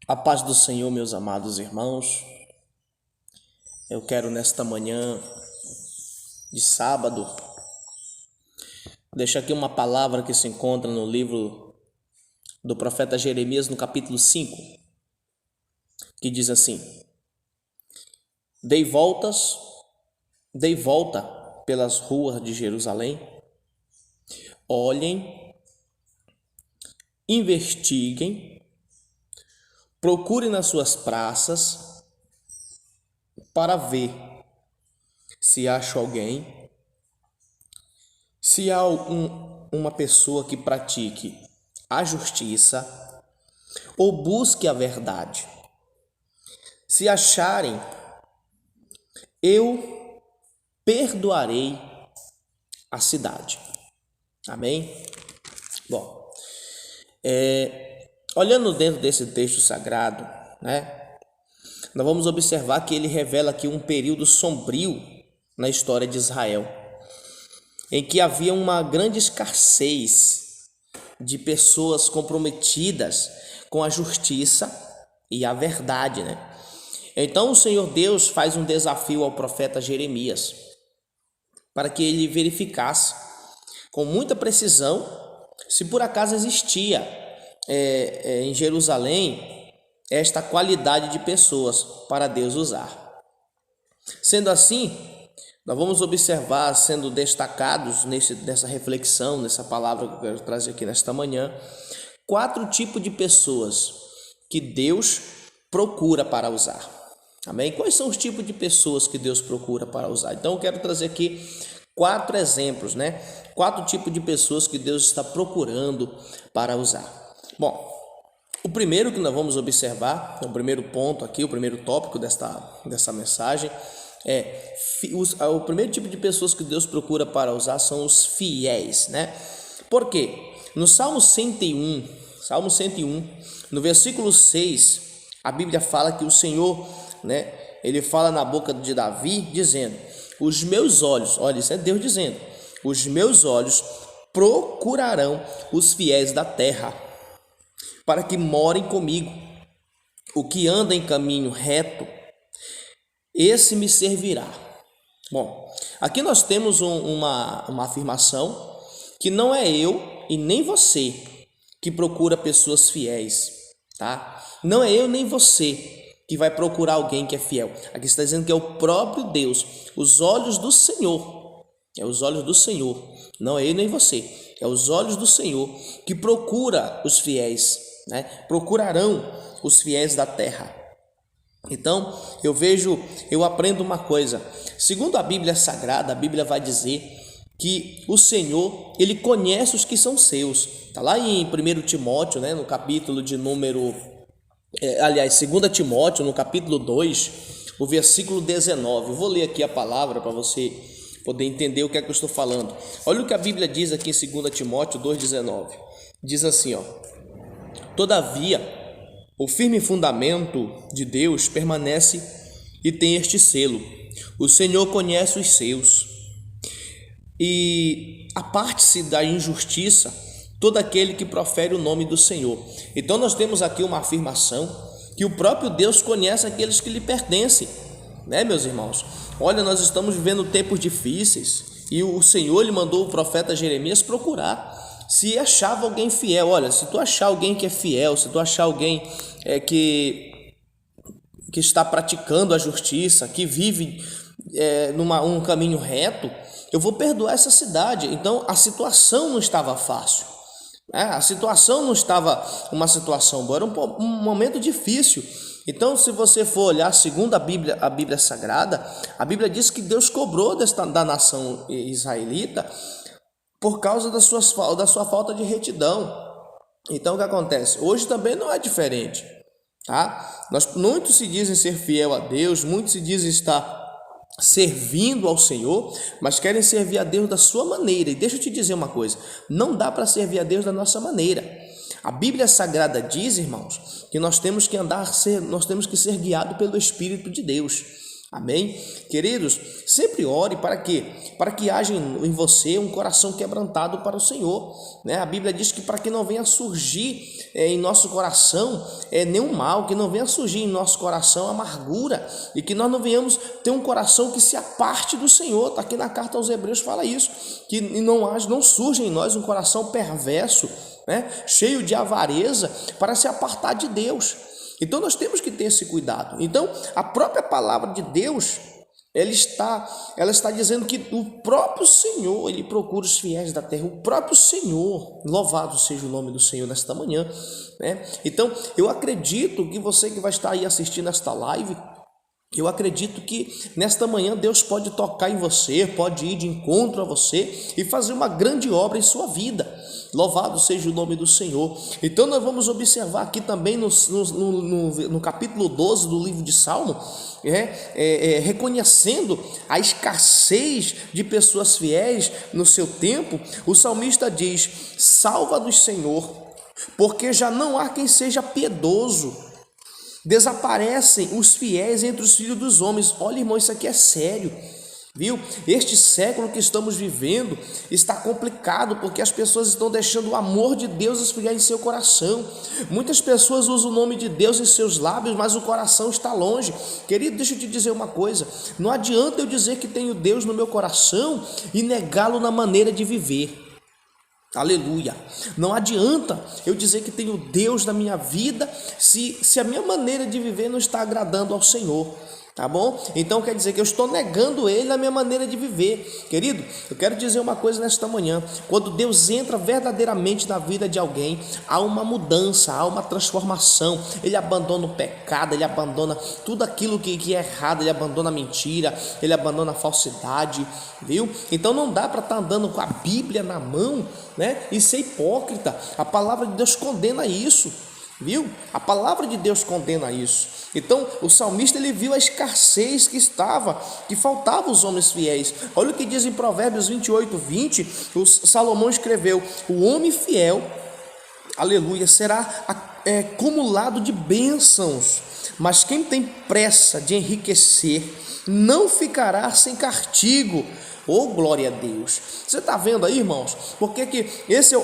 A paz do Senhor, meus amados irmãos. Eu quero nesta manhã de sábado deixar aqui uma palavra que se encontra no livro do profeta Jeremias, no capítulo 5, que diz assim: Dei volta pelas ruas de Jerusalém, olhem, investiguem, procure nas suas praças para ver se acho alguém, se há uma pessoa que pratique a justiça ou busque a verdade. Se acharem, eu perdoarei a cidade. Amém? Bom, olhando dentro desse texto sagrado, nós vamos observar que ele revela aqui um período sombrio na história de Israel, em que havia uma grande escassez de pessoas comprometidas com a justiça e a verdade, Então o Senhor Deus faz um desafio ao profeta Jeremias para que ele verificasse com muita precisão se por acaso existia em Jerusalém esta qualidade de pessoas para Deus usar. Sendo assim, nós vamos observar sendo destacados nessa reflexão, nessa palavra que eu quero trazer aqui nesta manhã, 4 tipos de pessoas que Deus procura para usar. Amém? Quais são os tipos de pessoas que Deus procura para usar? Então eu quero trazer aqui 4 exemplos, 4 tipos de pessoas que Deus está procurando para usar. Bom, o primeiro que nós vamos observar, o primeiro ponto aqui, o primeiro tópico dessa mensagem, o primeiro tipo de pessoas que Deus procura para usar são os fiéis, Por quê? No Salmo 101, no versículo 6, a Bíblia fala que o Senhor, ele fala na boca de Davi, dizendo: os meus olhos, olha, isso é Deus dizendo, os meus olhos procurarão os fiéis da terra, para que morem comigo. O que anda em caminho reto, esse me servirá. Bom, aqui nós temos uma afirmação que não é eu e nem você que procura pessoas fiéis, Não é eu nem você que vai procurar alguém que é fiel. Aqui está dizendo que é o próprio Deus, os olhos do Senhor. É os olhos do Senhor, não é eu nem você. É os olhos do Senhor que procura os fiéis, Procurarão os fiéis da terra. Então, eu aprendo uma coisa. Segundo a Bíblia Sagrada, a Bíblia vai dizer que o Senhor, ele conhece os que são seus. Está lá em 1 Timóteo, no capítulo de número... 2 Timóteo, no capítulo 2, o versículo 19. Eu vou ler aqui a palavra para você poder entender o que é que eu estou falando. Olha o que a Bíblia diz aqui em 2 Timóteo 2,19. Diz assim, todavia, o firme fundamento de Deus permanece e tem este selo: o Senhor conhece os seus, e aparte-se da injustiça todo aquele que profere o nome do Senhor. Então nós temos aqui uma afirmação que o próprio Deus conhece aqueles que lhe pertencem, meus irmãos? Olha, nós estamos vivendo tempos difíceis e o Senhor lhe mandou o profeta Jeremias procurar se achava alguém fiel. Olha, se tu achar alguém que é fiel, se tu achar alguém que está praticando a justiça, que vive um caminho reto, eu vou perdoar essa cidade. Então a situação não estava fácil, a situação não estava uma situação boa, era um momento difícil. Então, se você for olhar segundo a Bíblia Sagrada, a Bíblia diz que Deus cobrou da nação israelita por causa da sua falta de retidão. Então, o que acontece? Hoje também não é diferente, Muitos se dizem ser fiel a Deus, muitos se dizem estar servindo ao Senhor, mas querem servir a Deus da sua maneira. E deixa eu te dizer uma coisa: não dá para servir a Deus da nossa maneira. A Bíblia Sagrada diz, irmãos, que nós temos que ser guiados pelo Espírito de Deus. Amém? Queridos, sempre ore para quê? Para que haja em você um coração quebrantado para o Senhor, né? A Bíblia diz que para que não venha surgir em nosso coração nenhum mal, que não venha surgir em nosso coração amargura, e que nós não venhamos ter um coração que se aparte do Senhor. Está aqui na carta aos Hebreus, fala isso, que não surge em nós um coração perverso, né? Cheio de avareza, para se apartar de Deus. Então nós temos que ter esse cuidado. Então a própria palavra de Deus, ela está dizendo que o próprio Senhor, ele procura os fiéis da terra. O próprio Senhor, louvado seja o nome do Senhor nesta manhã, né? Então eu acredito que você que vai estar aí assistindo esta live, eu acredito que nesta manhã Deus pode tocar em você, pode ir de encontro a você e fazer uma grande obra em sua vida. Louvado seja o nome do Senhor. Então nós vamos observar aqui também no capítulo 12 do livro de Salmo, reconhecendo a escassez de pessoas fiéis no seu tempo. O salmista diz: salva-nos, Senhor, porque já não há quem seja piedoso. Desaparecem os fiéis entre os filhos dos homens. Olha, irmão, isso aqui é sério, viu? Este século que estamos vivendo está complicado, porque as pessoas estão deixando o amor de Deus esfriar em seu coração. Muitas pessoas usam o nome de Deus em seus lábios, mas o coração está longe. Querido, deixa eu te dizer uma coisa: não adianta eu dizer que tenho Deus no meu coração e negá-lo na maneira de viver. Aleluia. Não adianta eu dizer que tenho Deus na minha vida se a minha maneira de viver não está agradando ao Senhor. Tá bom? Então quer dizer que eu estou negando Ele na minha maneira de viver. Querido, eu quero dizer uma coisa nesta manhã: quando Deus entra verdadeiramente na vida de alguém, há uma mudança, há uma transformação. Ele abandona o pecado, ele abandona tudo aquilo que é errado, ele abandona a mentira, ele abandona a falsidade, viu? Então não dá para estar andando com a Bíblia na mão, né, e ser hipócrita. A palavra de Deus condena isso, viu? A palavra de Deus condena isso. Então o salmista, ele viu a escassez que faltava os homens fiéis. Olha o que diz em Provérbios 28:20. O Salomão escreveu: o homem fiel, aleluia, será acumulado de bênçãos, mas quem tem pressa de enriquecer não ficará sem castigo. Oh, glória a Deus. Você está vendo aí, irmãos? Porque que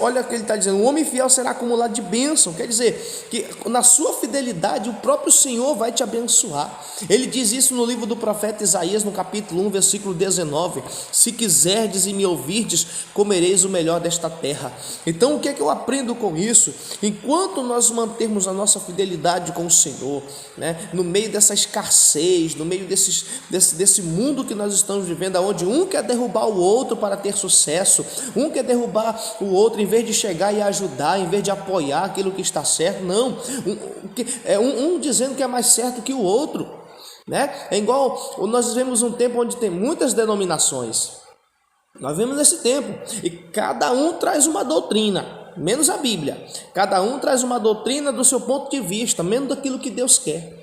olha o que ele está dizendo: o homem fiel será acumulado de bênção. Quer dizer que na sua fidelidade o próprio Senhor vai te abençoar. Ele diz isso no livro do profeta Isaías, no capítulo 1, versículo 19: se quiserdes e me ouvirdes, comereis o melhor desta terra. Então o que é que eu aprendo com isso? Enquanto nós mantermos a nossa fidelidade com o Senhor, né, no meio dessa escassez, no meio desse mundo que nós estamos vivendo, onde um quer derrubar o outro para ter sucesso, um quer derrubar o outro em vez de chegar e ajudar, em vez de apoiar aquilo que está certo, não, um dizendo que é mais certo que o outro, né? É igual, nós vivemos um tempo onde tem muitas denominações, nós vivemos nesse tempo, e cada um traz uma doutrina, menos a Bíblia. Cada um traz uma doutrina do seu ponto de vista, menos daquilo que Deus quer.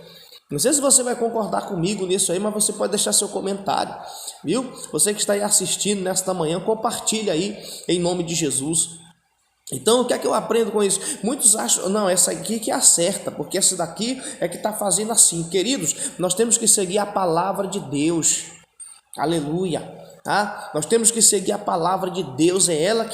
Não sei se você vai concordar comigo nisso aí, mas você pode deixar seu comentário, viu? Você que está aí assistindo nesta manhã, compartilha aí em nome de Jesus. Então o que é que eu aprendo com isso? Muitos acham, não, essa aqui que é a certa, porque essa daqui é que está fazendo assim. Queridos, nós temos que seguir a palavra de Deus. Aleluia. Tá? Nós temos que seguir a palavra de Deus, é ela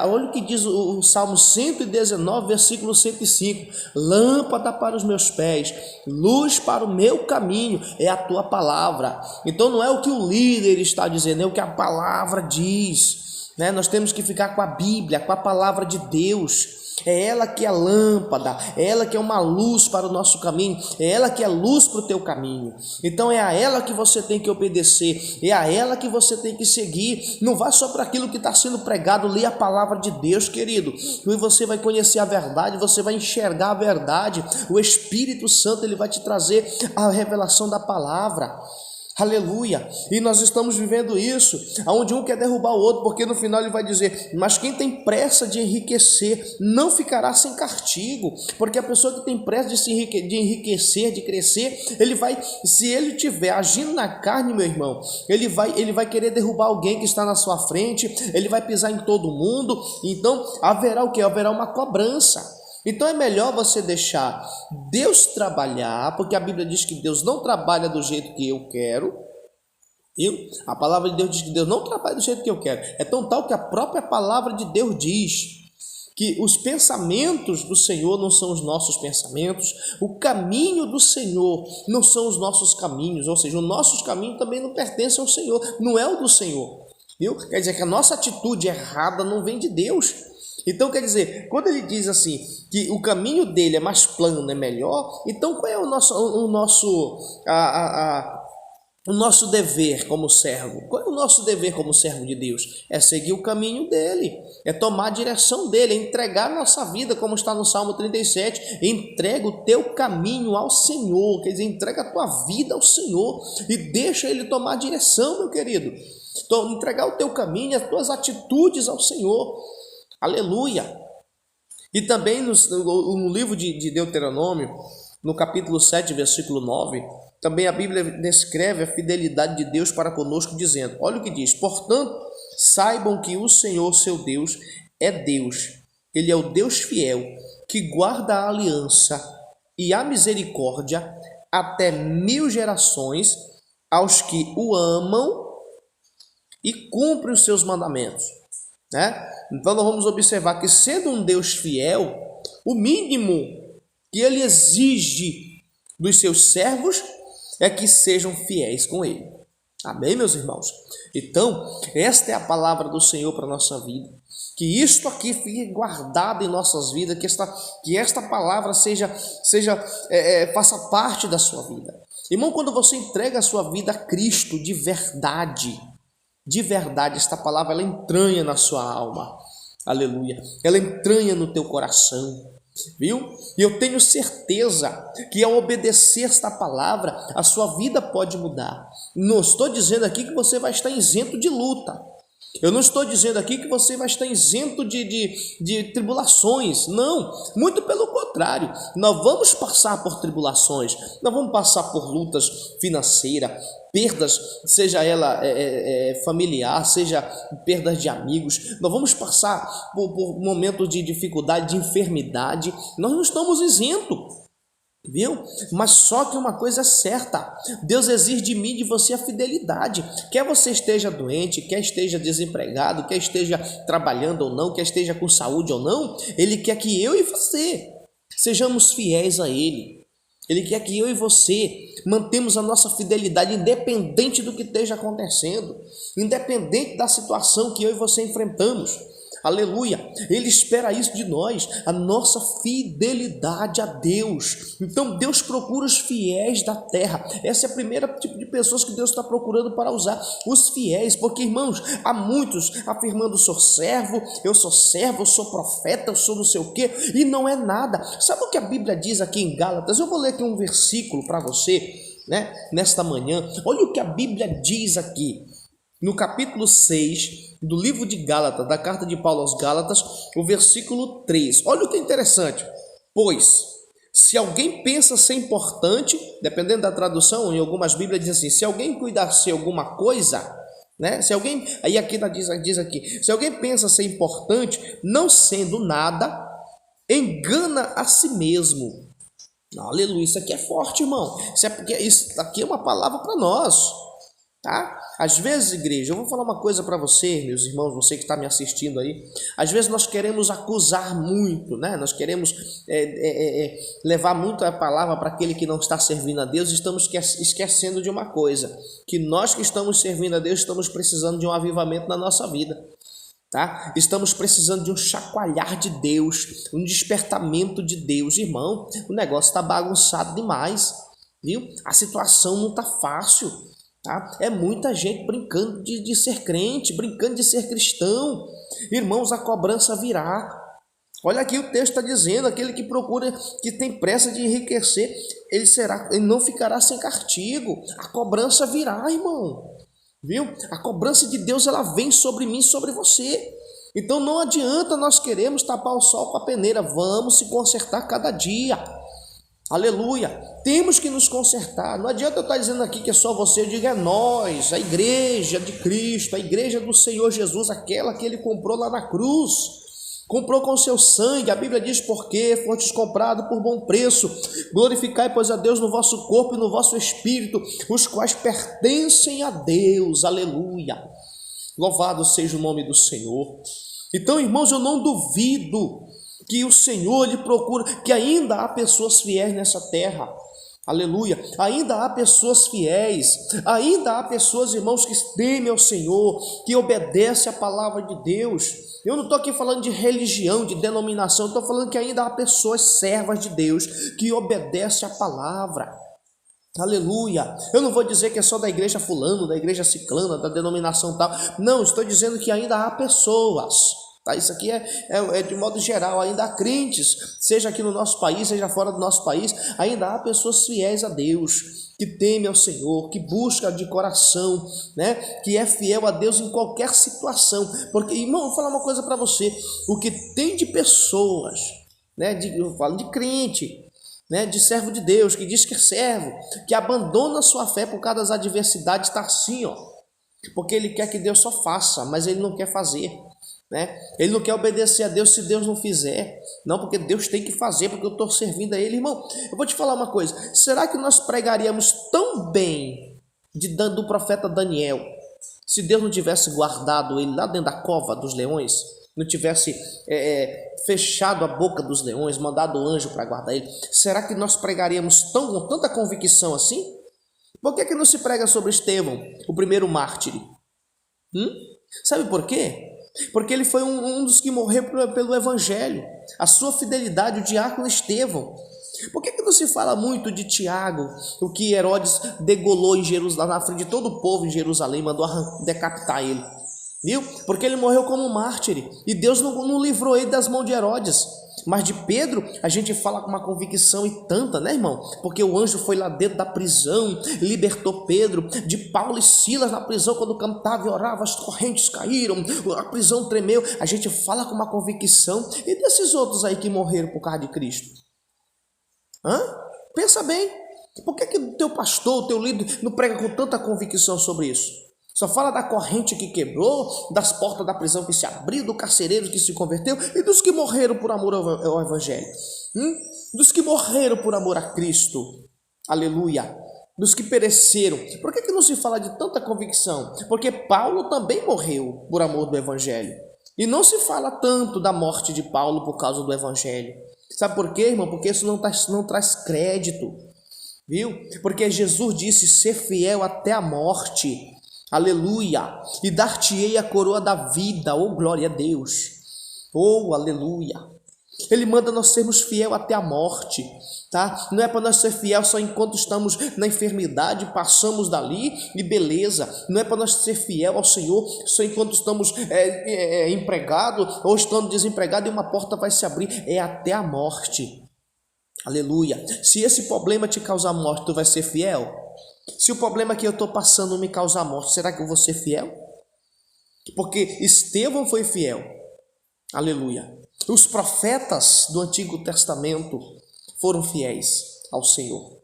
olha o que diz o Salmo 119, versículo 105: lâmpada para os meus pés, luz para o meu caminho, é a tua palavra. Então não é o que o líder está dizendo, é o que a palavra diz, né? Nós temos que ficar com a Bíblia, com a palavra de Deus. É ela que é lâmpada, é ela que é uma luz para o nosso caminho, é ela que é luz para o teu caminho. Então é a ela que você tem que obedecer, é a ela que você tem que seguir. Não vá só para aquilo que está sendo pregado, lê a palavra de Deus, querido, e você vai conhecer a verdade, você vai enxergar a verdade. O Espírito Santo, ele vai te trazer a revelação da palavra. Aleluia. E nós estamos vivendo isso, onde um quer derrubar o outro, porque no final ele vai dizer: mas quem tem pressa de enriquecer não ficará sem castigo. Porque a pessoa que tem pressa de enriquecer, de crescer, ele vai, se ele estiver agindo na carne, meu irmão, ele vai querer derrubar alguém que está na sua frente, ele vai pisar em todo mundo. Então haverá o que? Haverá uma cobrança. Então é melhor você deixar Deus trabalhar, porque a Bíblia diz que Deus não trabalha do jeito que eu quero. Viu? A palavra de Deus diz que Deus não trabalha do jeito que eu quero. É tão tal que a própria palavra de Deus diz que os pensamentos do Senhor não são os nossos pensamentos, o caminho do Senhor não são os nossos caminhos, ou seja, os nossos caminhos também não pertencem ao Senhor, não é o do Senhor. Viu? Quer dizer que a nossa atitude errada não vem de Deus. Então quer dizer, quando ele diz assim, que o caminho dele é mais plano, é melhor, então qual é o nosso dever como servo? Qual é o nosso dever como servo de Deus? É seguir o caminho dele, é tomar a direção dele, é entregar a nossa vida, como está no Salmo 37, entrega o teu caminho ao Senhor, quer dizer, entrega a tua vida ao Senhor e deixa ele tomar a direção, meu querido. Então, entregar o teu caminho, as tuas atitudes ao Senhor. Aleluia! E também no livro de Deuteronômio, no capítulo 7, versículo 9, também a Bíblia descreve a fidelidade de Deus para conosco, dizendo, olha o que diz: portanto, saibam que o Senhor, seu Deus, é Deus. Ele é o Deus fiel, que guarda a aliança e a misericórdia até 1000 gerações aos que o amam e cumprem os seus mandamentos. Né? Então nós vamos observar que, sendo um Deus fiel, o mínimo que ele exige dos seus servos é que sejam fiéis com ele. Amém, meus irmãos? Então, esta é a palavra do Senhor para a nossa vida. Que isto aqui fique guardado em nossas vidas, que esta palavra faça parte da sua vida. Irmão, quando você entrega a sua vida a Cristo de verdade, esta palavra ela entranha na sua alma, aleluia, ela entranha no teu coração, viu? E eu tenho certeza que ao obedecer esta palavra, a sua vida pode mudar. Não estou dizendo aqui que você vai estar isento de luta, eu não estou dizendo aqui que você vai estar isento de tribulações, não, muito pelo contrário, nós vamos passar por tribulações, nós vamos passar por lutas financeiras, perdas, seja ela familiar, seja perdas de amigos, nós vamos passar por momentos de dificuldade, de enfermidade, nós não estamos isentos. Viu? Mas só que uma coisa é certa, Deus exige de mim e de você a fidelidade. Quer você esteja doente, quer esteja desempregado, quer esteja trabalhando ou não, quer esteja com saúde ou não, Ele quer que eu e você sejamos fiéis a Ele. Ele quer que eu e você mantemos a nossa fidelidade independente do que esteja acontecendo, independente da situação que eu e você enfrentamos. Aleluia, Ele espera isso de nós, a nossa fidelidade a Deus. Então Deus procura os fiéis da terra. Essa é a primeira tipo de pessoas que Deus está procurando para usar, os fiéis. Porque, irmãos, há muitos afirmando: sou servo, eu sou profeta, eu sou não sei o quê, e não é nada. Sabe o que a Bíblia diz aqui em Gálatas? Eu vou ler aqui um versículo para você, né, nesta manhã. Olha o que a Bíblia diz aqui no capítulo 6 do livro de Gálatas, da carta de Paulo aos Gálatas, o versículo 3. Olha o que é interessante. Pois, se alguém pensa ser importante, dependendo da tradução, em algumas Bíblias diz assim: se alguém cuidar ser alguma coisa, né? Se alguém, aí aqui diz aqui, se alguém pensa ser importante, não sendo nada, engana a si mesmo. Aleluia, isso aqui é forte, irmão. Isso aqui é uma palavra para nós, tá? Às vezes, igreja, eu vou falar uma coisa para você, meus irmãos, você que está me assistindo aí. Às vezes nós queremos acusar muito, né? Nós queremos levar muito a palavra para aquele que não está servindo a Deus. Estamos esquecendo de uma coisa, que nós que estamos servindo a Deus estamos precisando de um avivamento na nossa vida, tá? Estamos precisando de um chacoalhar de Deus, um despertamento de Deus. Irmão, o negócio está bagunçado demais, viu? A situação não está fácil. Tá? É muita gente brincando de ser crente, brincando de ser cristão. Irmãos, a cobrança virá. Olha aqui o texto está dizendo: aquele que procura, que tem pressa de enriquecer, ele não ficará sem castigo. A cobrança virá, irmão. Viu? A cobrança de Deus, ela vem sobre mim, sobre você. Então não adianta nós queremos tapar o sol com a peneira. Vamos se consertar cada dia. Aleluia, temos que nos consertar. Não adianta eu estar dizendo aqui que é só você, eu digo é nós, a igreja de Cristo, a igreja do Senhor Jesus, aquela que Ele comprou lá na cruz. comprou com seu sangue. A Bíblia diz: porque fostes comprado por bom preço. Glorificai, pois, a Deus no vosso corpo e no vosso espírito, os quais pertencem a Deus. Aleluia. Louvado seja o nome do Senhor. Então, irmãos, eu não duvido que o Senhor lhe procura, que ainda há pessoas fiéis nessa terra. Aleluia. Ainda há pessoas fiéis, ainda há pessoas, irmãos, que temem ao Senhor, que obedecem a palavra de Deus. Eu não estou aqui falando de religião, de denominação, estou falando que ainda há pessoas servas de Deus, que obedecem a palavra. Aleluia. Eu não vou dizer que é só da igreja fulano, da igreja ciclana, da denominação tal. Não, estou dizendo que ainda há pessoas. Tá? Isso aqui é de modo geral, ainda há crentes, seja aqui no nosso país, seja fora do nosso país, ainda há pessoas fiéis a Deus, que temem ao Senhor, que busca de coração, né? Que é fiel a Deus em qualquer situação. Porque, irmão, vou falar uma coisa para você: o que tem de pessoas, né? Eu falo de crente, né? De servo de Deus, que diz que é servo, que abandona a sua fé por causa das adversidades, está assim, ó, porque ele quer que Deus só faça, mas ele não quer fazer. Né? Ele não quer obedecer a Deus se Deus não fizer. Não, porque Deus tem que fazer, porque eu estou servindo a Ele. Irmão, eu vou te falar uma coisa: será que nós pregaríamos tão bem do profeta Daniel se Deus não tivesse guardado ele lá dentro da cova dos leões? Não tivesse fechado a boca dos leões, mandado o anjo para guardar ele? Será que nós pregaríamos com tanta convicção assim? Por que não se prega sobre Estevão, o primeiro mártir? Sabe por quê? Porque ele foi um dos que morreu pelo Evangelho. A sua fidelidade, o diácono Estevão. Por que não se fala muito de Tiago, o que Herodes degolou em Jerusalém, na frente de todo o povo em Jerusalém, mandou decapitar ele? Viu? Porque ele morreu como mártir e Deus não livrou ele das mãos de Herodes. Mas de Pedro a gente fala com uma convicção e tanta, né, irmão? Porque o anjo foi lá dentro da prisão, libertou Pedro. De Paulo e Silas na prisão, quando cantava e orava, as correntes caíram, a prisão tremeu. A gente fala com uma convicção. E desses outros aí que morreram por causa de Cristo? Pensa bem. Por que o teu pastor, o teu líder não prega com tanta convicção sobre isso? Só fala da corrente que quebrou, das portas da prisão que se abriu, do carcereiro que se converteu e dos que morreram por amor ao Evangelho. Dos que morreram por amor a Cristo. Aleluia. Dos que pereceram. Por que não se fala de tanta convicção? Porque Paulo também morreu por amor do Evangelho. E não se fala tanto da morte de Paulo por causa do Evangelho. Sabe por quê, irmão? Porque isso não traz crédito. Viu? Porque Jesus disse: ser fiel até a morte. Aleluia, e dar-te-ei a coroa da vida, oh glória a Deus, oh aleluia. Ele manda nós sermos fiel até a morte, tá? Não é para nós ser fiel só enquanto estamos na enfermidade, passamos dali e beleza. Não é para nós ser fiel ao Senhor só enquanto estamos empregados ou estando desempregados e uma porta vai se abrir. É até a morte, aleluia. Se esse problema te causar morte, tu vai ser fiel? Se o problema que eu estou passando me causar morte, será que eu vou ser fiel? Porque Estevão foi fiel. Aleluia. Os profetas do Antigo Testamento foram fiéis ao Senhor.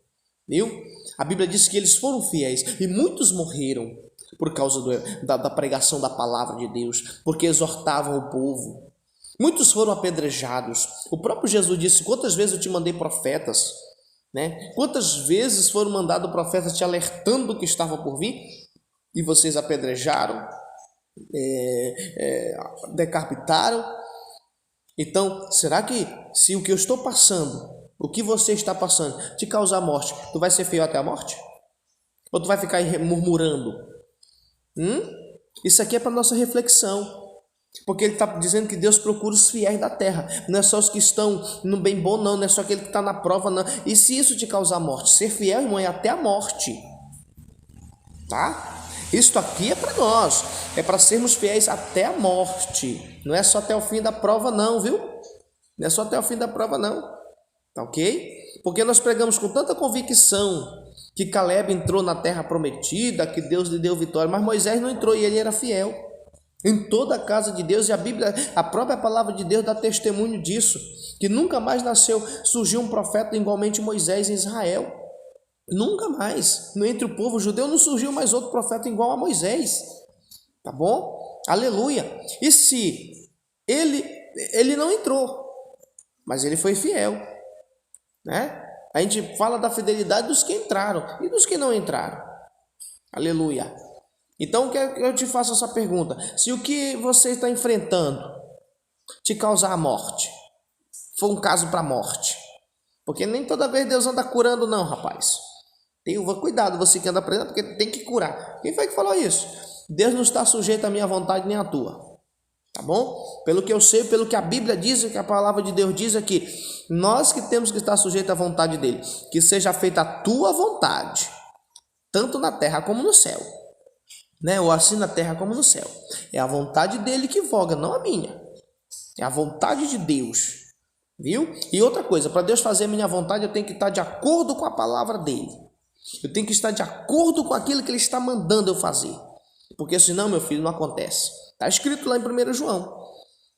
Viu? A Bíblia diz que eles foram fiéis e muitos morreram por causa da pregação da palavra de Deus, porque exortavam o povo. Muitos foram apedrejados. O próprio Jesus disse: quantas vezes eu te mandei profetas? Né? Quantas vezes foram mandados profetas te alertando do que estava por vir e vocês apedrejaram, decapitaram? Então, será que se o que eu estou passando, o que você está passando, te causar morte, tu vai ser fiel até a morte? Ou tu vai ficar murmurando? Isso aqui é para nossa reflexão. Porque ele está dizendo que Deus procura os fiéis da terra. Não é só os que estão no bem bom, não é só aquele que está na prova, não. E se isso te causar morte? Ser fiel, irmão, é até a morte. Tá? Isto aqui é para nós. É para sermos fiéis até a morte. Não é só até o fim da prova, não, viu? Não é só até o fim da prova, não. Tá ok? Porque nós pregamos com tanta convicção que Caleb entrou na terra prometida, que Deus lhe deu vitória, mas Moisés não entrou e ele era fiel em toda a casa de Deus. E a Bíblia, a própria palavra de Deus dá testemunho disso, que nunca mais surgiu um profeta igualmente Moisés em Israel. Nunca mais, entre o povo judeu não surgiu mais outro profeta igual a Moisés. Tá bom? Aleluia. E se ele ele não entrou, mas ele foi fiel, né? A gente fala da fidelidade dos que entraram e dos que não entraram. Aleluia. Então eu te faço essa pergunta: se o que você está enfrentando te causar a morte, for um caso para morte, porque nem toda vez Deus anda curando não, rapaz. Tenha cuidado, você que anda aprendendo, porque tem que curar. Quem foi que falou isso? Deus não está sujeito à minha vontade nem à tua. Tá bom? Pelo que eu sei, pelo que a Bíblia diz, que a palavra de Deus diz aqui, nós que temos que estar sujeitos à vontade dele, que seja feita a tua vontade, tanto na terra como no céu, né? Ou assim na terra como no céu. É a vontade dele que voga, não a minha. É a vontade de Deus, viu? E outra coisa, para Deus fazer a minha vontade, eu tenho que estar de acordo com a palavra dele. Eu tenho que estar de acordo com aquilo que ele está mandando eu fazer, porque senão, meu filho, não acontece. Está escrito lá em 1 João,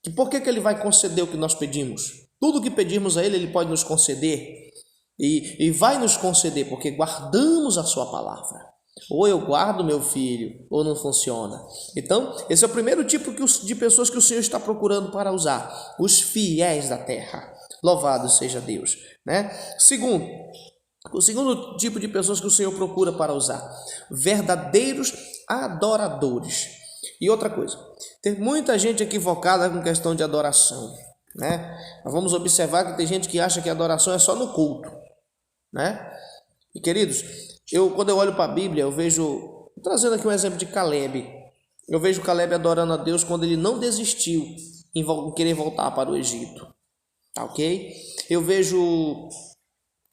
que por que ele vai conceder o que nós pedimos? Tudo o que pedimos a ele, ele pode nos conceder, e vai nos conceder, porque guardamos a sua palavra. Ou eu guardo, meu filho, ou não funciona. Então, esse é o primeiro tipo de pessoas que o Senhor está procurando para usar, os fiéis da terra. Louvado seja Deus, né? O segundo tipo de pessoas que o Senhor procura para usar, verdadeiros adoradores. E outra coisa, tem muita gente equivocada com questão de adoração, né? Nós vamos observar que tem gente que acha que a adoração é só no culto, né? E queridos, quando eu olho para a Bíblia, eu vejo, trazendo aqui um exemplo de Caleb, eu vejo Caleb adorando a Deus quando ele não desistiu em querer voltar para o Egito, tá ok? Eu vejo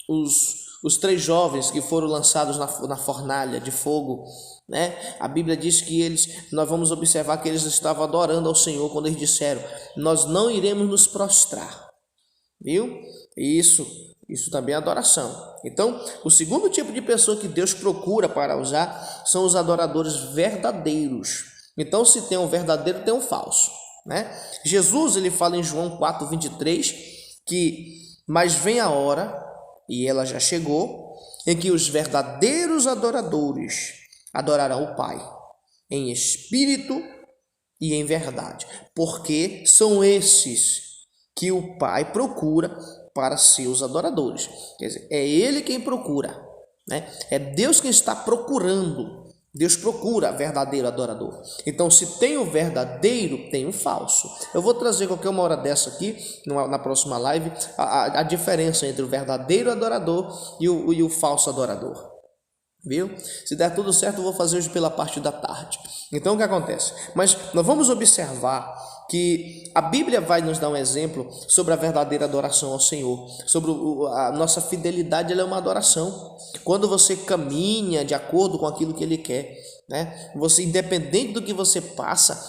os 3 jovens que foram lançados na fornalha de fogo, né? A Bíblia diz que nós vamos observar que eles estavam adorando ao Senhor quando eles disseram: nós não iremos nos prostrar, viu? Isso também é adoração. Então, o segundo tipo de pessoa que Deus procura para usar são os adoradores verdadeiros. Então, se tem um verdadeiro, tem um falso, né? Jesus, ele fala em João 4:23 que mas vem a hora, e ela já chegou, em que os verdadeiros adoradores adorarão o Pai em espírito e em verdade, porque são esses que o Pai procura para seus adoradores. Quer dizer, é Ele quem procura, né? É Deus quem está procurando. Deus procura verdadeiro adorador. Então, se tem o verdadeiro, tem o falso. Eu vou trazer qualquer uma hora dessa aqui, na próxima live, a diferença entre o verdadeiro adorador e o falso adorador. Viu? Se der tudo certo, eu vou fazer hoje pela parte da tarde. Então, o que acontece? Mas nós vamos observar que a Bíblia vai nos dar um exemplo sobre a verdadeira adoração ao Senhor, sobre a nossa fidelidade. Ela é uma adoração. Quando você caminha de acordo com aquilo que Ele quer, né? Você, independente do que você passa,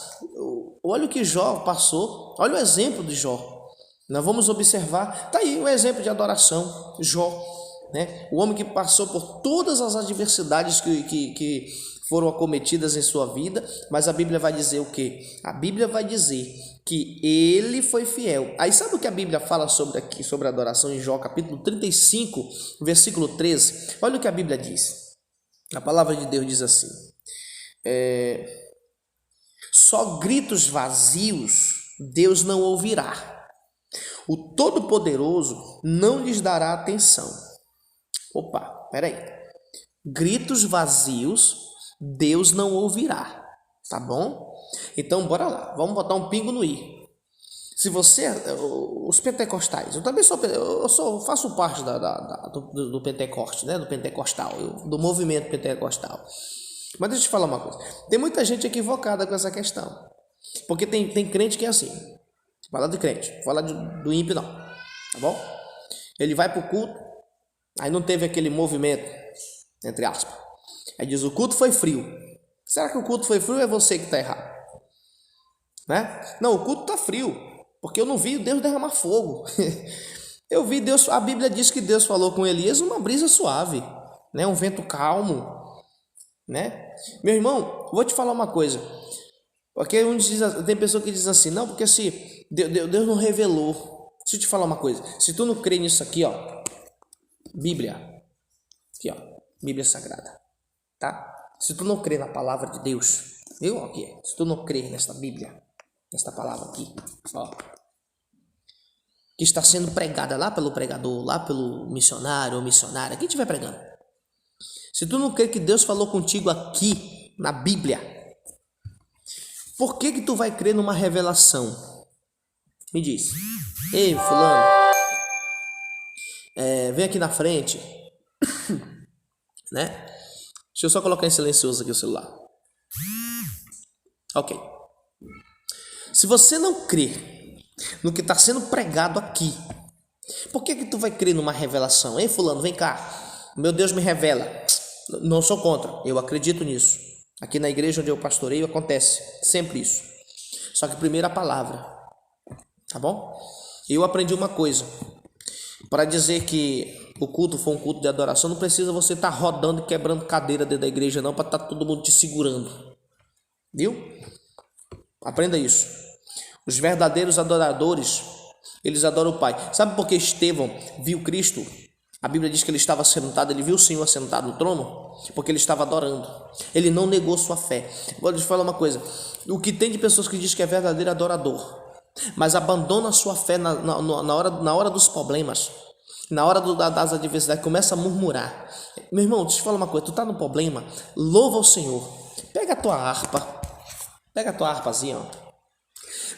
olha o que Jó passou, olha o exemplo de Jó. Nós vamos observar, está aí um exemplo de adoração, Jó, né? O homem que passou por todas as adversidades que foram acometidas em sua vida, mas a Bíblia vai dizer o quê? A Bíblia vai dizer que ele foi fiel. Aí sabe o que a Bíblia fala sobre a adoração em Jó, capítulo 35, versículo 13? Olha o que a Bíblia diz. A palavra de Deus diz assim: só gritos vazios Deus não ouvirá. O Todo-Poderoso não lhes dará atenção. Opa, peraí. Gritos vazios Deus não ouvirá, tá bom? Então, bora lá. Vamos botar um pingo no i. Se você, os pentecostais, eu também faço parte do Pentecoste, né? Do pentecostal, do movimento pentecostal. Mas deixa eu te falar uma coisa. Tem muita gente equivocada com essa questão. Porque tem crente que é assim. Fala de crente, fala do ímpio não, tá bom? Ele vai pro culto, aí não teve aquele movimento, entre aspas. Aí diz, o culto foi frio. Será que o culto foi frio ou é você que está errado? Né? Não, o culto está frio, porque eu não vi Deus derramar fogo. Eu vi Deus, a Bíblia diz que Deus falou com Elias uma brisa suave, né? Um vento calmo, né? Meu irmão, vou te falar uma coisa. Porque tem pessoa que diz assim, não, porque se Deus não revelou. Deixa eu te falar uma coisa. Se tu não crê nisso aqui, ó, Bíblia, aqui, ó, Bíblia Sagrada, tá? Se tu não crê na palavra de Deus, viu? Aqui, se tu não crê nesta Bíblia, nesta palavra aqui, ó, que está sendo pregada lá pelo pregador, lá pelo missionário ou missionária, quem estiver pregando. Se tu não crê que Deus falou contigo aqui na Bíblia, por que tu vai crer numa revelação? Me diz. Ei, fulano, vem aqui na frente, né? Deixa eu só colocar em silencioso aqui o celular. Ok. Se você não crê no que está sendo pregado aqui, por que tu vai crer numa revelação? Ei, fulano, vem cá, meu Deus me revela. Não sou contra, eu acredito nisso. Aqui na igreja onde eu pastoreio acontece sempre isso. Só que primeiro a palavra, tá bom? Eu aprendi uma coisa. Para dizer que o culto foi um culto de adoração, não precisa você estar rodando e quebrando cadeira dentro da igreja não, para estar todo mundo te segurando. Viu? Aprenda isso. Os verdadeiros adoradores, eles adoram o Pai. Sabe por que Estevão viu Cristo? A Bíblia diz que ele estava sentado, ele viu o Senhor sentado no trono, porque ele estava adorando. Ele não negou sua fé. Vou te falar uma coisa. O que tem de pessoas que diz que é verdadeiro adorador, mas abandona a sua fé na hora dos problemas, na hora das adversidades, começa a murmurar. Meu irmão, deixa eu te falar uma coisa. Tu está no problema, louva o Senhor. Pega a tua harpazinha, ó.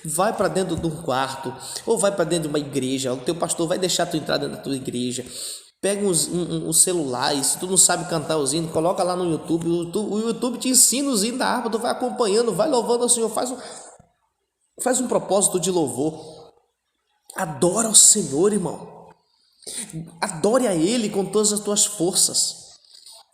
Vai para dentro de um quarto, ou vai para dentro de uma igreja. O teu pastor vai deixar tu entrar dentro da tua igreja. Pega um celular, e se tu não sabe cantar os hinos, coloca lá no YouTube. O YouTube te ensina os hinos da harpa, tu vai acompanhando, vai louvando ao Senhor. Faz um propósito de louvor. Adora ao Senhor, irmão. Adore a Ele com todas as tuas forças.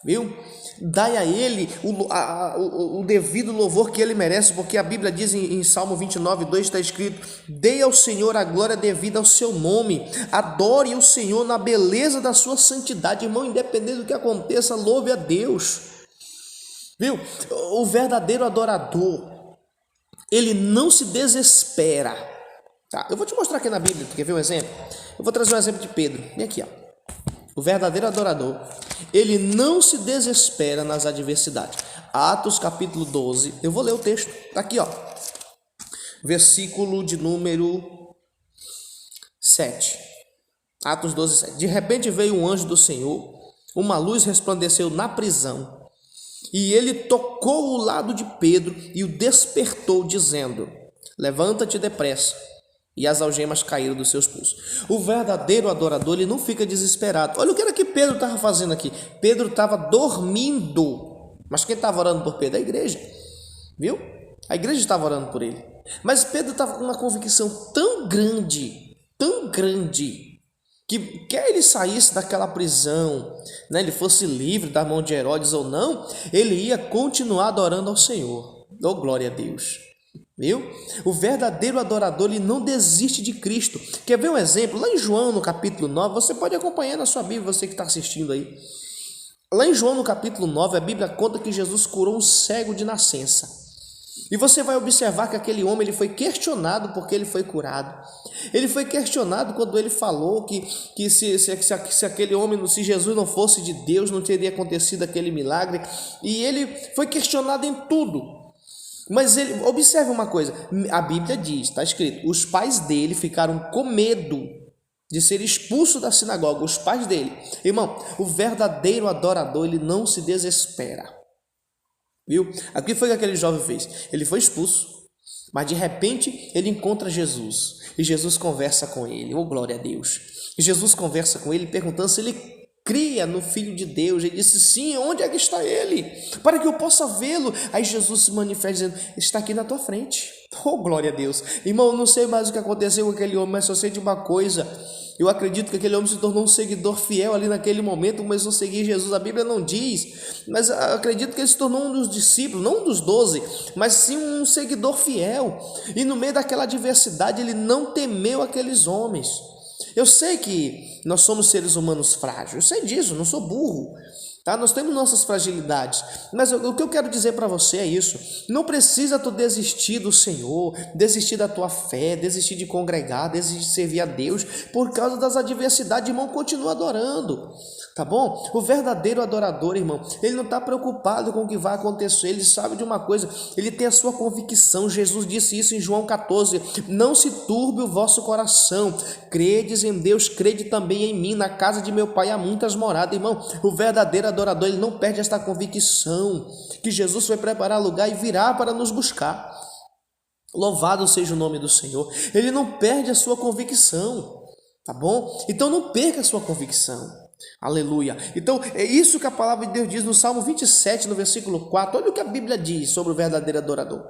Viu? Dai a Ele o devido louvor que Ele merece, porque a Bíblia diz em Salmo 29:2 está escrito: dê ao Senhor a glória devida ao seu nome, adore o Senhor na beleza da sua santidade. Irmão, independente do que aconteça, louve a Deus. Viu? O verdadeiro adorador, ele não se desespera. Tá? Eu vou te mostrar aqui na Bíblia, quer ver um exemplo? Eu vou trazer um exemplo de Pedro. Vem aqui, ó. O verdadeiro adorador, ele não se desespera nas adversidades. Atos capítulo 12, eu vou ler o texto, tá aqui, ó. Versículo de número 7. Atos 12, 7. De repente veio um anjo do Senhor, uma luz resplandeceu na prisão, e ele tocou o lado de Pedro e o despertou, dizendo: levanta-te depressa. E as algemas caíram dos seus pulsos. O verdadeiro adorador, ele não fica desesperado. Olha o que era que Pedro estava fazendo aqui. Pedro estava dormindo. Mas quem estava orando por Pedro? A igreja. Viu? A igreja estava orando por ele. Mas Pedro estava com uma convicção tão grande, que quer ele saísse daquela prisão, né, ele fosse livre da mão de Herodes ou não, ele ia continuar adorando ao Senhor. Oh, glória a Deus. Viu? O verdadeiro adorador, ele não desiste de Cristo. Quer ver um exemplo? Lá em João, no capítulo 9, você pode acompanhar na sua Bíblia, você que está assistindo aí. Lá em João, no capítulo 9, a Bíblia conta que Jesus curou um cego de nascença. E você vai observar que aquele homem, ele foi questionado porque ele foi curado. Ele foi questionado quando ele falou que se aquele homem, se Jesus não fosse de Deus, não teria acontecido aquele milagre. E ele foi questionado em tudo. Mas ele, observe uma coisa, a Bíblia diz, está escrito, os pais dele ficaram com medo de ser expulso da sinagoga, os pais dele. Irmão, o verdadeiro adorador, ele não se desespera. Viu? Aqui foi o que aquele jovem fez. Ele foi expulso, mas de repente ele encontra Jesus. E Jesus conversa com ele. Oh, glória a Deus. E Jesus conversa com ele, perguntando se ele cria no Filho de Deus. Ele disse: sim, onde é que está ele? Para que eu possa vê-lo. Aí Jesus se manifesta dizendo: está aqui na tua frente. Oh, glória a Deus. Irmão, eu não sei mais o que aconteceu com aquele homem, mas só sei de uma coisa. Eu acredito que aquele homem se tornou um seguidor fiel ali naquele momento, começou a seguir Jesus. A Bíblia não diz, mas eu acredito que ele se tornou um dos discípulos, não um dos 12, mas sim um seguidor fiel. E no meio daquela adversidade, ele não temeu aqueles homens. Eu sei que nós somos seres humanos frágeis, eu sei disso, não sou burro. tá? Nós temos nossas fragilidades, mas o que eu quero dizer para você é isso: não precisa tu desistir do Senhor, desistir da tua fé, desistir de congregar, desistir de servir a Deus por causa das adversidades, irmão. Continua adorando, tá bom? O verdadeiro adorador, irmão, ele não está preocupado com o que vai acontecer, ele sabe de uma coisa, ele tem a sua convicção. Jesus disse isso em João 14: não se turbe o vosso coração, credes em Deus, crede também em mim, na casa de meu pai há muitas moradas. Irmão, o verdadeiro adorador, ele não perde esta convicção que Jesus foi preparar lugar e virá para nos buscar. Louvado seja o nome do Senhor. Ele não perde a sua convicção, tá bom? Então não perca a sua convicção. Aleluia. Então é isso que a palavra de Deus diz no Salmo 27, no versículo 4. Olha o que a Bíblia diz sobre o verdadeiro adorador.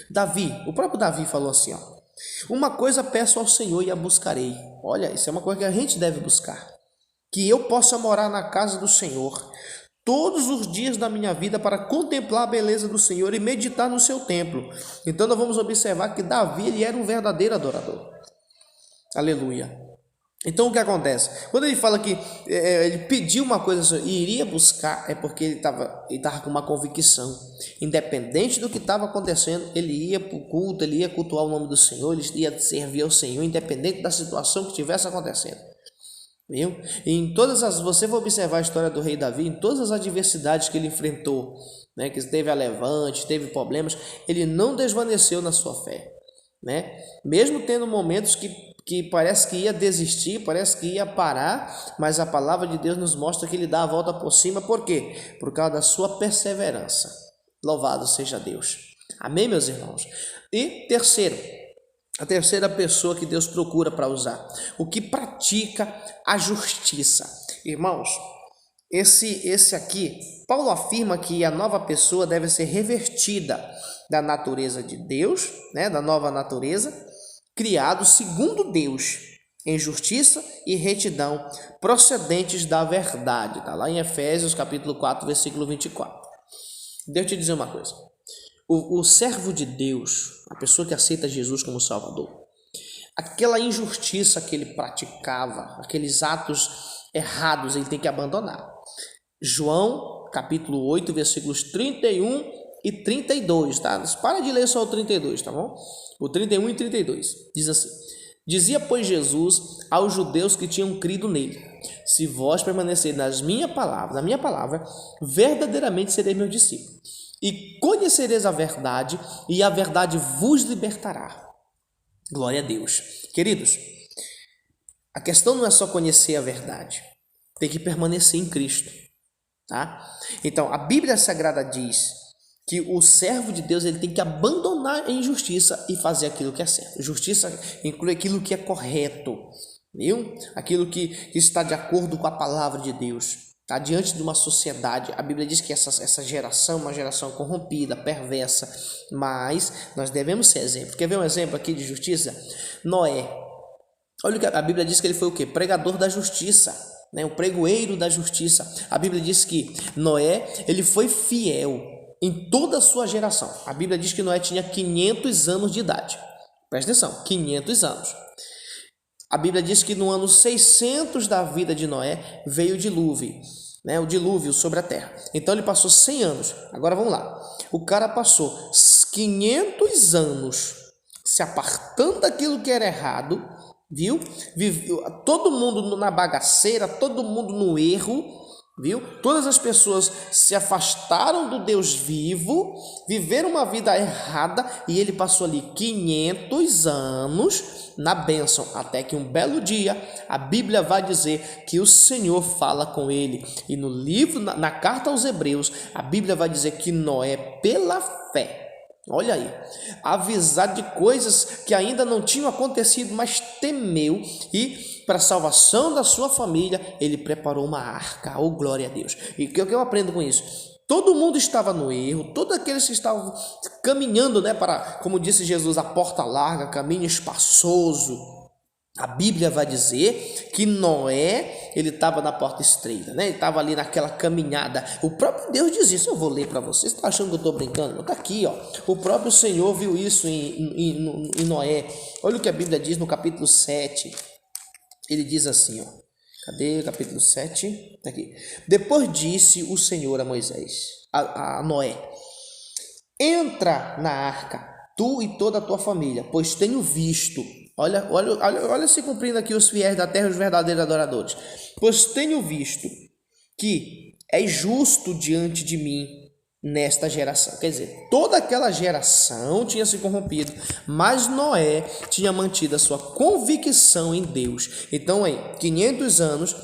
Davi, o próprio Davi falou assim, ó: uma coisa peço ao Senhor e a buscarei. Olha, isso é uma coisa que a gente deve buscar: que eu possa morar na casa do Senhor todos os dias da minha vida, para contemplar a beleza do Senhor e meditar no seu templo. Então nós vamos observar que Davi, ele era um verdadeiro adorador. Aleluia. Então o que acontece? Quando ele fala que ele pediu uma coisa e iria buscar, é porque ele estava com uma convicção. Independente do que estava acontecendo, ele ia para o culto, ele ia cultuar o nome do Senhor, ele ia servir ao Senhor, independente da situação que estivesse acontecendo. Viu? E você vai observar a história do rei Davi, em todas as adversidades que ele enfrentou, né, que teve a levante, teve problemas, ele não desvaneceu na sua fé, né? Mesmo tendo momentos que parece que ia desistir, parece que ia parar, mas a palavra de Deus nos mostra que ele dá a volta por cima. Por quê? Por causa da sua perseverança. Louvado seja Deus. Amém, meus irmãos? E a terceira pessoa que Deus procura para usar: o que pratica a justiça. Irmãos, esse aqui, Paulo afirma que a nova pessoa deve ser revertida da natureza de Deus, né, da nova natureza, criado segundo Deus, em justiça e retidão, procedentes da verdade. Está lá em Efésios capítulo 4, versículo 24. Deixa eu te dizer uma coisa: o servo de Deus, a pessoa que aceita Jesus como Salvador, aquela injustiça que ele praticava, aqueles atos errados, ele tem que abandonar. João capítulo 8, versículos 31 e 32, tá? Para de ler só o 32, tá bom? O 31 e 32 diz assim: dizia, pois, Jesus aos judeus que tinham crido nele: se vós permanecerem na minha palavra, verdadeiramente sereis meus discípulos, e conhecereis a verdade, e a verdade vos libertará. Glória a Deus. Queridos, a questão não é só conhecer a verdade, tem que permanecer em Cristo, tá? Então, a Bíblia Sagrada diz que o servo de Deus, ele tem que abandonar a injustiça e fazer aquilo que é certo. Justiça inclui aquilo que é correto, viu? Aquilo que está de acordo com a palavra de Deus. Tá? Diante de uma sociedade, a Bíblia diz que essa geração é uma geração corrompida, perversa, mas nós devemos ser exemplo. Quer ver um exemplo aqui de justiça? Noé. Olha o que a Bíblia diz, que ele foi o quê? Pregador da justiça, né? O pregoeiro da justiça. A Bíblia diz que Noé, ele foi fiel em toda a sua geração. A Bíblia diz que Noé tinha 500 anos de idade. Presta atenção, 500 anos. A Bíblia diz que no ano 600 da vida de Noé veio o dilúvio, né? O dilúvio sobre a terra. Então ele passou 100 anos. Agora vamos lá. O cara passou 500 anos se apartando daquilo que era errado, viu? Viveu todo mundo na bagaceira, todo mundo no erro, viu? Todas as pessoas se afastaram do Deus vivo, viveram uma vida errada, e ele passou ali 500 anos na bênção, até que um belo dia a Bíblia vai dizer que o Senhor fala com ele. E no livro, na carta aos Hebreus, a Bíblia vai dizer que Noé, pela fé, olha aí, avisar de coisas que ainda não tinham acontecido, mas temeu, e para a salvação da sua família, ele preparou uma arca. Oh, glória a Deus. E o que eu aprendo com isso? Todo mundo estava no erro, todos aqueles que estavam caminhando, né, para, como disse Jesus, a porta larga, caminho espaçoso. A Bíblia vai dizer que Noé, ele estava na porta estreita, né? Ele estava ali naquela caminhada. O próprio Deus diz isso. Eu vou ler para vocês. Você está achando que eu estou brincando? Está aqui, ó. O próprio Senhor viu isso em Noé. Olha o que a Bíblia diz no capítulo 7. Ele diz assim, ó: Cadê? Capítulo 7. Aqui. Depois disse o Senhor a Moisés, a Noé: entra na arca, tu e toda a tua família, pois tenho visto. Olha se cumprindo aqui os fiéis da terra e os verdadeiros adoradores. Pois tenho visto que és justo diante de mim nesta geração. Quer dizer, toda aquela geração tinha se corrompido, mas Noé tinha mantido a sua convicção em Deus. Então, em 500 anos,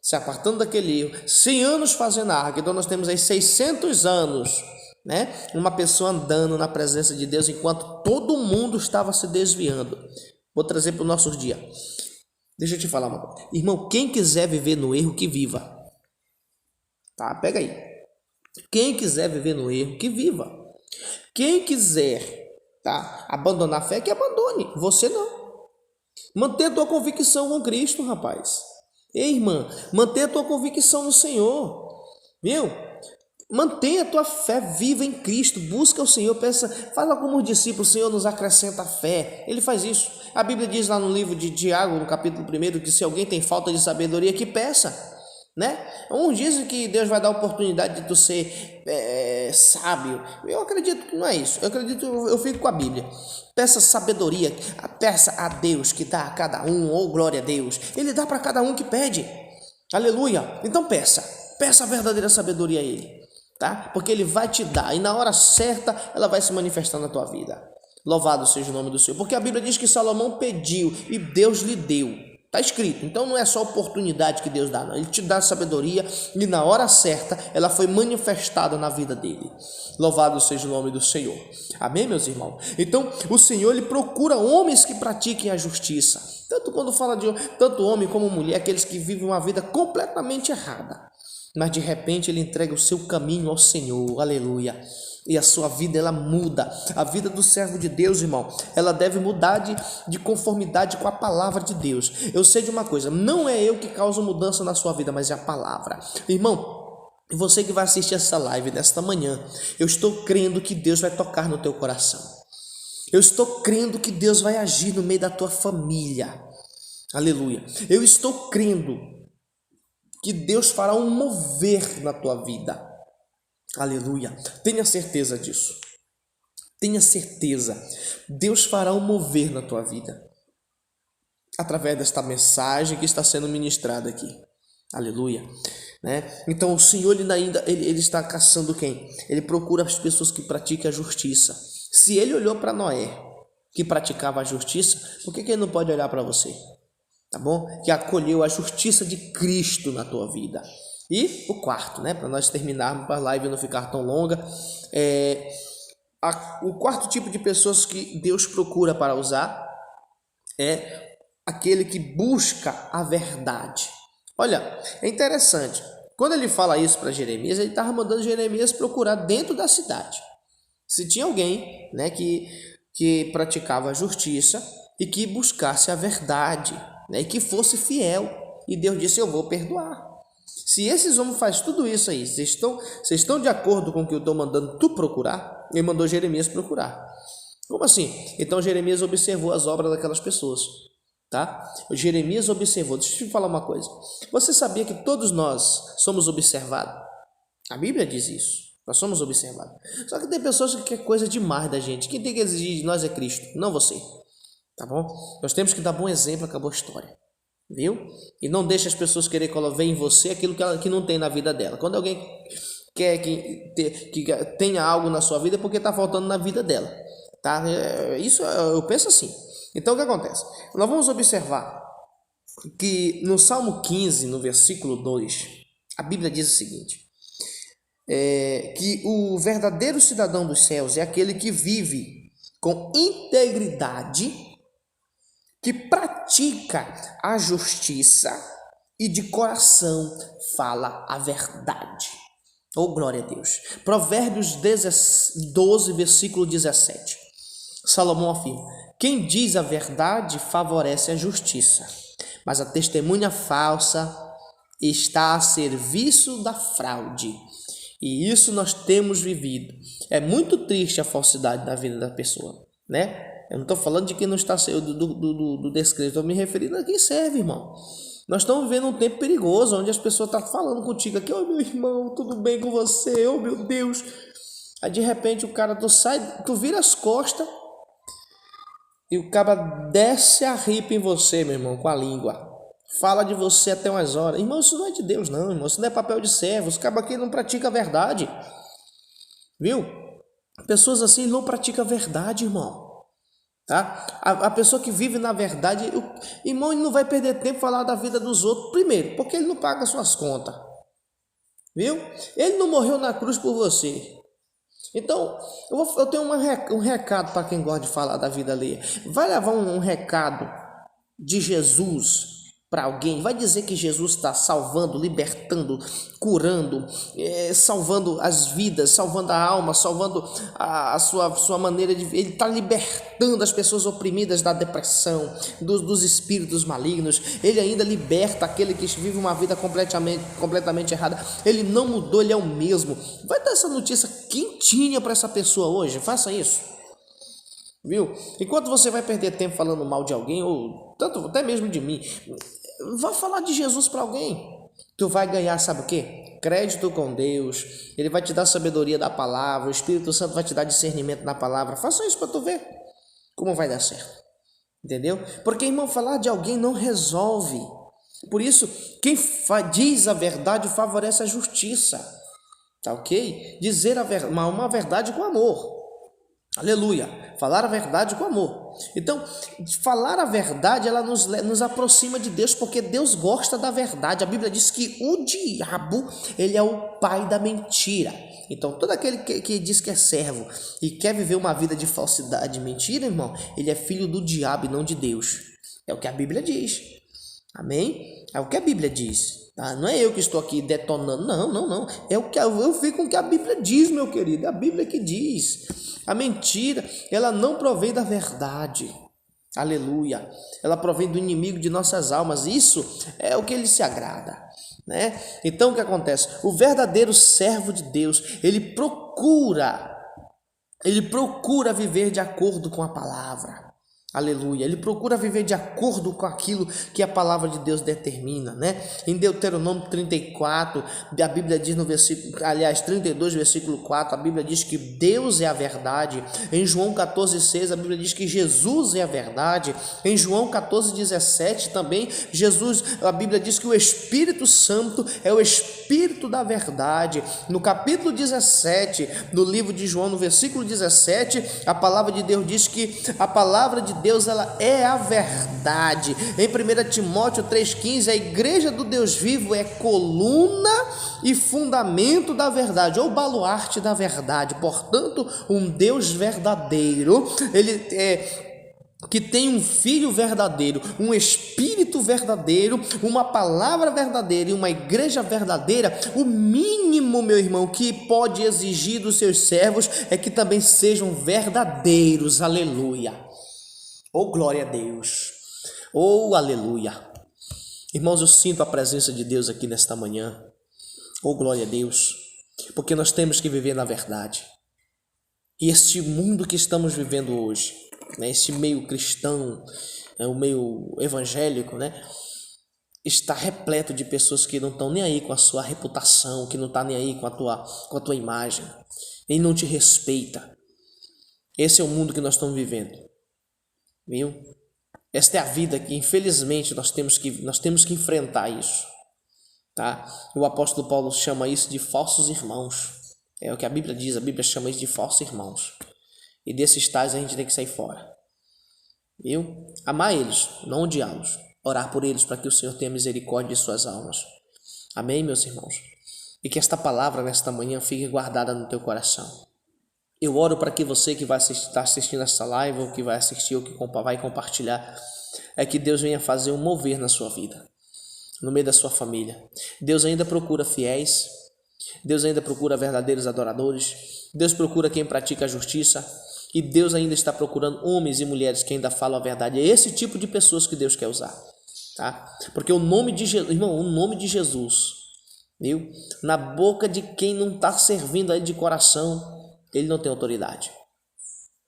se apartando daquele erro, 100 anos fazendo a arca, então nós temos aí 600 anos, né? Uma pessoa andando na presença de Deus enquanto todo mundo estava se desviando. Vou trazer para os nossos dias. Deixa eu te falar uma coisa. Irmão, quem quiser viver no erro, que viva. Tá? Pega aí. Quem quiser viver no erro, que viva. Quem quiser, tá, abandonar a fé, que abandone. Você não. Mantenha a tua convicção com Cristo, rapaz. Ei, irmã, mantenha a tua convicção no Senhor. Viu? Mantenha a tua fé viva em Cristo, busca o Senhor, peça, fala como os discípulos, o Senhor nos acrescenta a fé. Ele faz isso. A Bíblia diz lá no livro de Tiago, no capítulo 1, que se alguém tem falta de sabedoria, que peça, né? Uns dizem que Deus vai dar a oportunidade de tu ser sábio. Eu acredito que não é isso. Eu fico com a Bíblia. Peça sabedoria, peça a Deus que dá a cada um, ou glória a Deus. Ele dá para cada um que pede. Aleluia. Então peça a verdadeira sabedoria a Ele. Tá? Porque Ele vai te dar, e na hora certa ela vai se manifestar na tua vida. Louvado seja o nome do Senhor. Porque a Bíblia diz que Salomão pediu e Deus lhe deu. Está escrito. Então não é só oportunidade que Deus dá, não. Ele te dá sabedoria e na hora certa ela foi manifestada na vida dele. Louvado seja o nome do Senhor. Amém, meus irmãos? Então o Senhor, Ele procura homens que pratiquem a justiça. Tanto quando fala de tanto homem como mulher, aqueles que vivem uma vida completamente errada. Mas de repente ele entrega o seu caminho ao Senhor, aleluia, e a sua vida ela muda. A vida do servo de Deus, irmão, ela deve mudar de conformidade com a palavra de Deus. Eu sei de uma coisa, não é eu que causo mudança na sua vida, mas é a palavra. Irmão, você que vai assistir essa live nesta manhã, eu estou crendo que Deus vai tocar no teu coração. Eu estou crendo que Deus vai agir no meio da tua família, aleluia. Eu estou crendo que Deus fará um mover na tua vida. Aleluia. Tenha certeza disso. Tenha certeza. Deus fará um mover na tua vida. Através desta mensagem que está sendo ministrada aqui. Aleluia. Né? Então o Senhor ele está caçando quem? Ele procura as pessoas que praticam a justiça. Se Ele olhou para Noé, que praticava a justiça, por que Ele não pode olhar para você? Tá bom? Que acolheu a justiça de Cristo na tua vida. E o quarto, né? Para nós terminarmos, para a live não ficar tão longa, o quarto tipo de pessoas que Deus procura para usar é aquele que busca a verdade. Olha, é interessante. Quando ele fala isso para Jeremias, ele estava mandando Jeremias procurar dentro da cidade. Se tinha alguém, né, que praticava a justiça e que buscasse a verdade, né, e que fosse fiel. E Deus disse: eu vou perdoar. Se esses homens fazem tudo isso aí, vocês estão de acordo com o que eu estou mandando tu procurar? Ele mandou Jeremias procurar. Como assim? Então Jeremias observou as obras daquelas pessoas, tá? Jeremias observou. Deixa eu te falar uma coisa. Você sabia que todos nós somos observados? A Bíblia diz isso. Nós somos observados. Só que tem pessoas que querem coisa demais da gente. Quem tem que exigir de nós é Cristo, não você. Tá bom? Nós temos que dar bom exemplo, acabou a história. Viu? E não deixe as pessoas querer ver em você aquilo que não tem na vida dela. Quando alguém quer que tenha algo na sua vida, é porque está faltando na vida dela. Tá? Isso eu penso assim. Então o que acontece? Nós vamos observar que no Salmo 15, no versículo 2, a Bíblia diz o seguinte: que o verdadeiro cidadão dos céus é aquele que vive com integridade, que pratica a justiça e de coração fala a verdade. Oh, glória a Deus. Provérbios 12, versículo 17. Salomão afirma: quem diz a verdade favorece a justiça, mas a testemunha falsa está a serviço da fraude. E isso nós temos vivido. É muito triste a falsidade na vida da pessoa, né? Eu não estou falando de quem não está do descrente, estou me referindo a quem serve, irmão. Nós estamos vivendo um tempo perigoso, onde as pessoas estão falando contigo aqui, ô meu irmão, tudo bem com você? Ô meu Deus. Aí de repente o cara, tu vira as costas e o cara desce a ripa em você, meu irmão, com a língua. Fala de você até umas horas. Irmão, isso não é de Deus não, irmão. Isso não é papel de servo. Os cabas aqui não praticam a verdade. Viu? Pessoas assim não praticam a verdade, irmão. Tá? A pessoa que vive na verdade, irmão, ele não vai perder tempo falar da vida dos outros. Primeiro, porque ele não paga suas contas. Viu? Ele não morreu na cruz por você. Então, eu tenho um recado para quem gosta de falar da vida alheia. Vai levar um recado de Jesus para alguém, vai dizer que Jesus está salvando, libertando, curando, salvando as vidas, salvando a alma, salvando a sua maneira de ver. Ele está libertando as pessoas oprimidas da depressão, dos espíritos malignos. Ele ainda liberta aquele que vive uma vida completamente errada. Ele não mudou, ele é o mesmo. Vai dar essa notícia quentinha para essa pessoa hoje, faça isso. Viu? Enquanto você vai perder tempo falando mal de alguém, ou tanto até mesmo de mim, vai falar de Jesus para alguém. Tu vai ganhar, sabe o quê? Crédito com Deus. Ele vai te dar sabedoria da palavra. O Espírito Santo vai te dar discernimento na palavra. Faça isso para tu ver como vai dar certo. Entendeu? Porque, irmão, falar de alguém não resolve. Por isso, quem diz a verdade favorece a justiça. Tá ok? Dizer uma verdade com amor. Aleluia, falar a verdade com amor. Então, falar a verdade, ela nos aproxima de Deus, porque Deus gosta da verdade. A Bíblia diz que o diabo, ele é o pai da mentira. Então, todo aquele que diz que é servo e quer viver uma vida de falsidade e mentira, irmão, ele é filho do diabo e não de Deus. É o que a Bíblia diz. Amém? É o que a Bíblia diz. Tá? Não é eu que estou aqui detonando, não. É o que eu fico com o que a Bíblia diz, meu querido. É a Bíblia que diz. A mentira, ela não provém da verdade. Aleluia. Ela provém do inimigo de nossas almas. Isso é o que ele se agrada, né? Então o que acontece? O verdadeiro servo de Deus, ele procura viver de acordo com a palavra. Aleluia, ele procura viver de acordo com aquilo que a palavra de Deus determina, né? Em Deuteronômio 34, a Bíblia diz no versículo, 32, versículo 4, a Bíblia diz que Deus é a verdade. Em João 14,6, a Bíblia diz que Jesus é a verdade. Em João 14,17 também, a Bíblia diz que o Espírito Santo é o Espírito da verdade. No capítulo 17 do livro de João, no versículo 17, a palavra de Deus diz que a palavra de Deus, ela é a verdade. Em 1 Timóteo 3,15, a igreja do Deus vivo é coluna e fundamento da verdade, ou baluarte da verdade. Portanto, um Deus verdadeiro, ele que tem um filho verdadeiro, um espírito verdadeiro, uma palavra verdadeira e uma igreja verdadeira. O mínimo, meu irmão, que pode exigir dos seus servos é que também sejam verdadeiros. Aleluia. Oh, glória a Deus. Oh, aleluia. Irmãos, eu sinto a presença de Deus aqui nesta manhã. Oh, glória a Deus. Porque nós temos que viver na verdade. E este mundo que estamos vivendo hoje, né, esse meio cristão, o meio evangélico, né, está repleto de pessoas que não estão nem aí com a sua reputação, que não estão nem aí com a tua imagem. Ele não te respeita. Esse é o mundo que nós estamos vivendo. Viu? Esta é a vida que, infelizmente, nós temos que enfrentar isso, tá? O apóstolo Paulo chama isso de falsos irmãos. É o que a Bíblia diz, a Bíblia chama isso de falsos irmãos. E desses tais a gente tem que sair fora. Viu? Amar eles, não odiá-los. Orar por eles para que o Senhor tenha misericórdia de suas almas. Amém, meus irmãos? E que esta palavra nesta manhã fique guardada no teu coração. Eu oro para que você que vai estar assistindo essa live, ou que vai assistir, ou que vai compartilhar, é que Deus venha fazer um mover na sua vida, no meio da sua família. Deus ainda procura fiéis, Deus ainda procura verdadeiros adoradores, Deus procura quem pratica a justiça, e Deus ainda está procurando homens e mulheres que ainda falam a verdade. É esse tipo de pessoas que Deus quer usar, tá? Porque o nome de Jesus, irmão, o nome de Jesus, viu? Na boca de quem não está servindo a Ele de coração, ele não tem autoridade.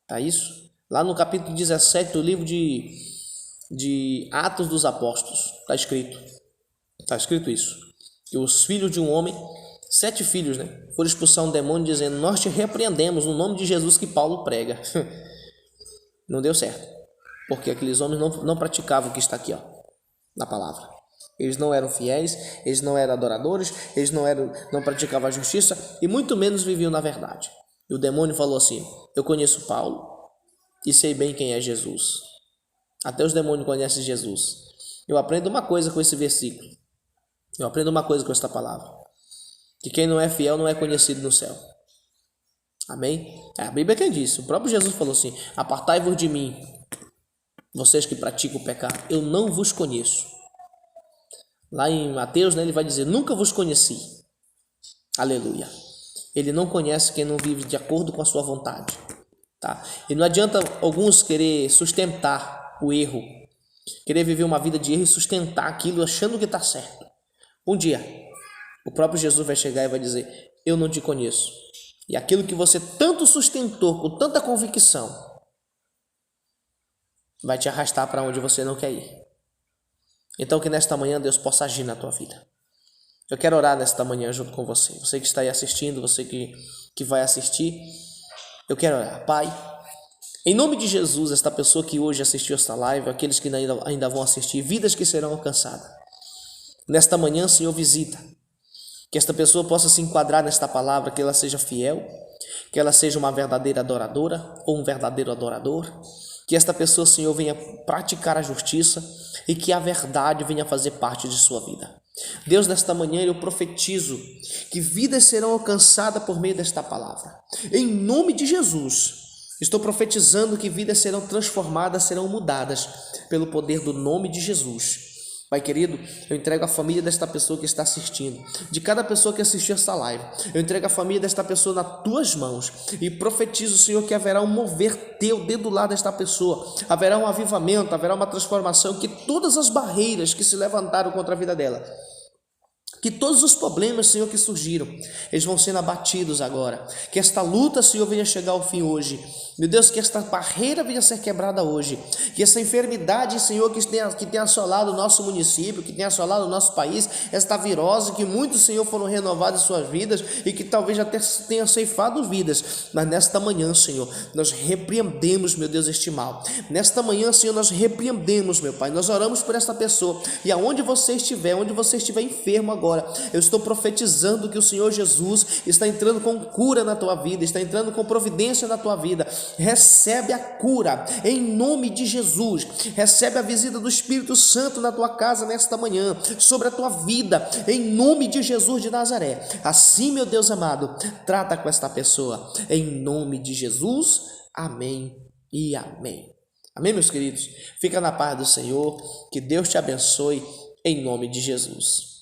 Tá isso? Lá no capítulo 17 do livro de Atos dos Apóstolos, está escrito. Está escrito isso. Que os filhos de um homem, 7 filhos, né, foram expulsar um demônio dizendo: nós te repreendemos no nome de Jesus que Paulo prega. Não deu certo, porque aqueles homens não praticavam o que está aqui, ó, na palavra. Eles não eram fiéis, eles não eram adoradores, eles não praticavam a justiça e muito menos viviam na verdade. E o demônio falou assim: eu conheço Paulo e sei bem quem é Jesus. Até os demônios conhecem Jesus. Eu aprendo uma coisa com esse versículo. Eu aprendo uma coisa com esta palavra: que quem não é fiel não é conhecido no céu. Amém? É a Bíblia quem disse. O próprio Jesus falou assim: apartai-vos de mim, vocês que praticam o pecado, eu não vos conheço. Lá em Mateus, né, ele vai dizer: nunca vos conheci. Aleluia. Ele não conhece quem não vive de acordo com a sua vontade, tá? E não adianta alguns querer sustentar o erro, querer viver uma vida de erro e sustentar aquilo achando que está certo. Um dia o próprio Jesus vai chegar e vai dizer: eu não te conheço. E aquilo que você tanto sustentou com tanta convicção vai te arrastar para onde você não quer ir. Então que nesta manhã Deus possa agir na tua vida. Eu quero orar nesta manhã junto com você. Você que está aí assistindo, você que vai assistir, eu quero orar. Pai, em nome de Jesus, esta pessoa que hoje assistiu esta live, aqueles que ainda vão assistir, vidas que serão alcançadas. Nesta manhã, Senhor, visita. Que esta pessoa possa se enquadrar nesta palavra, que ela seja fiel, que ela seja uma verdadeira adoradora ou um verdadeiro adorador. Que esta pessoa, Senhor, venha praticar a justiça e que a verdade venha fazer parte de sua vida. Deus, nesta manhã eu profetizo que vidas serão alcançadas por meio desta palavra. Em nome de Jesus, estou profetizando que vidas serão transformadas, serão mudadas pelo poder do nome de Jesus. Pai querido, eu entrego a família desta pessoa que está assistindo, de cada pessoa que assistiu esta live, eu entrego a família desta pessoa nas tuas mãos e profetizo, Senhor, que haverá um mover teu dentro do lado desta pessoa, haverá um avivamento, haverá uma transformação, que todas as barreiras que se levantaram contra a vida dela, que todos os problemas, Senhor, que surgiram, eles vão sendo abatidos agora. Que esta luta, Senhor, venha chegar ao fim hoje. Meu Deus, que esta barreira venha ser quebrada hoje. Que essa enfermidade, Senhor, que tenha assolado o nosso município, que tenha assolado o nosso país, esta virose, que muitos, Senhor, foram renovados em suas vidas e que talvez já tenha ceifado vidas. Mas nesta manhã, Senhor, nós repreendemos, meu Deus, este mal. Nesta manhã, Senhor, nós repreendemos, meu Pai. Nós oramos por esta pessoa. E aonde você estiver enfermo agora, eu estou profetizando que o Senhor Jesus está entrando com cura na tua vida, está entrando com providência na tua vida. Recebe a cura em nome de Jesus. Recebe a visita do Espírito Santo na tua casa nesta manhã, sobre a tua vida, em nome de Jesus de Nazaré. Assim, meu Deus amado, trata com esta pessoa em nome de Jesus. Amém e amém. Amém, meus queridos? Fica na paz do Senhor, que Deus te abençoe em nome de Jesus.